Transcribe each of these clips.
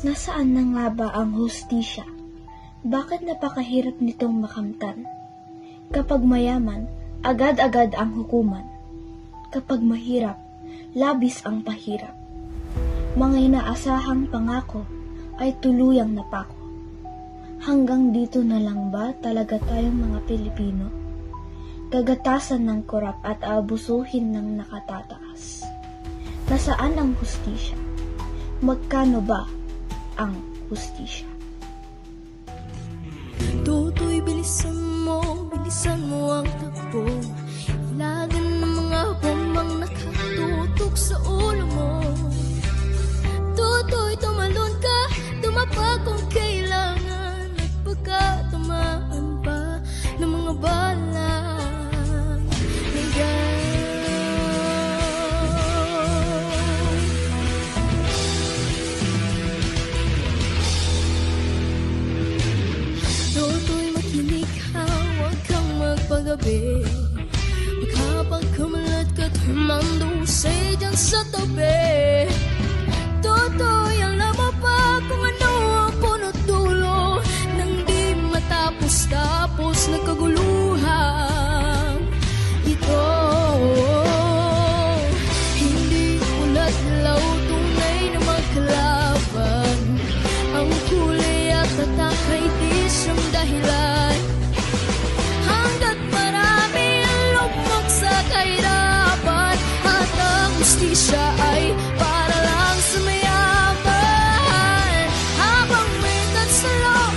Nasaan na nga ba ang hustisya? Bakit napakahirap nitong makamtan? Kapag mayaman, agad-agad ang hukuman. Kapag mahirap, labis ang pahirap. Mga inaasahang pangako ay tuluyang napako. Hanggang dito na lang ba talaga tayong mga Pilipino? Gagatasan ng korap at aabusuhin ng nakatataas. Nasaan ang hustisya? Magkano ba ang hustisya? Tutoy, bilisan mo ang takbo. Ilagan ng mga bombang nakatutok sa ulo mo. Tutoy, tumalon ka, dumapa kung kailangan. At pagkatamaan pa ng mga bala. Paggabi, makapagkamalat ka't humandusay dyan sa tabi. Totoy ang lama pa kung ano ang punot dulo nang di matapos-tapos na kaguluhan. Ito, hindi ulat law tunay na magkalaban. Ang kulay at tatak ay di siyang dahilan. Kahirapan at ang hustisya ay para lang sa mayaman. Habang may tatsalok,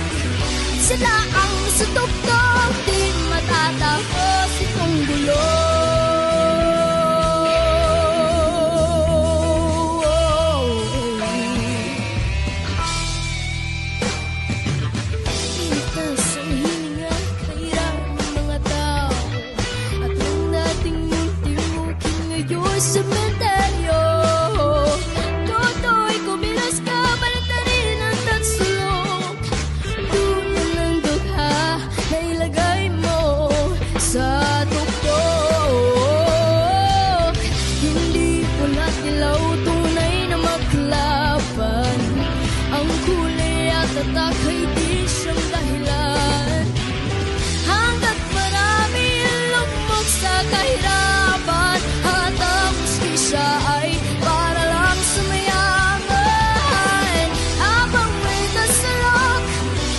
sila ang sa tuktok. Di matatapos itong gulo. Itas ang hininga, kahirapan ng mga tao. Ngayon sa mentalyo, Totoy, kumilos ka, baliktarin ang tatsulok. Dulo ng dugha na ilagay mo sa tuktok. Hindi pulat ilaw, tunay na maklaban. Ang kulay at tatak ay di siyang dahilan. Hanggat marami lumog sa kahirapan, ay para lang sa mayaman. Habang may nasalok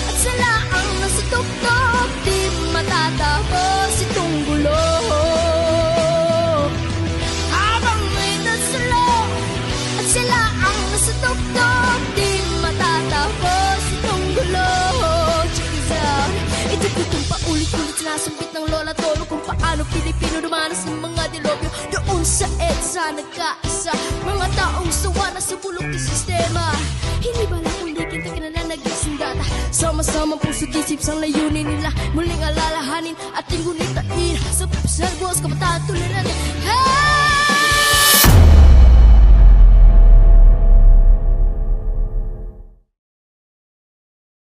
at sila ang nasa tuktok, di matatapos itong gulo. Habang may nasalok at sila ang nasa tuktok, di matatapos itong gulo. Check this out. Ito po itong paulit-ulit sinasambit ng lola tolo kung paano Pilipino dumanas ng mga dilobyo doon sa EDSA nagkaisa. Mga taong sawa na sa bulok ng sistema. Hindi ba lang ulitin ka na nag-isang data? Sama-sama puso disip sa layunin nila. Muling alalahanin at tingunitain sa serbos kabataan tuliran.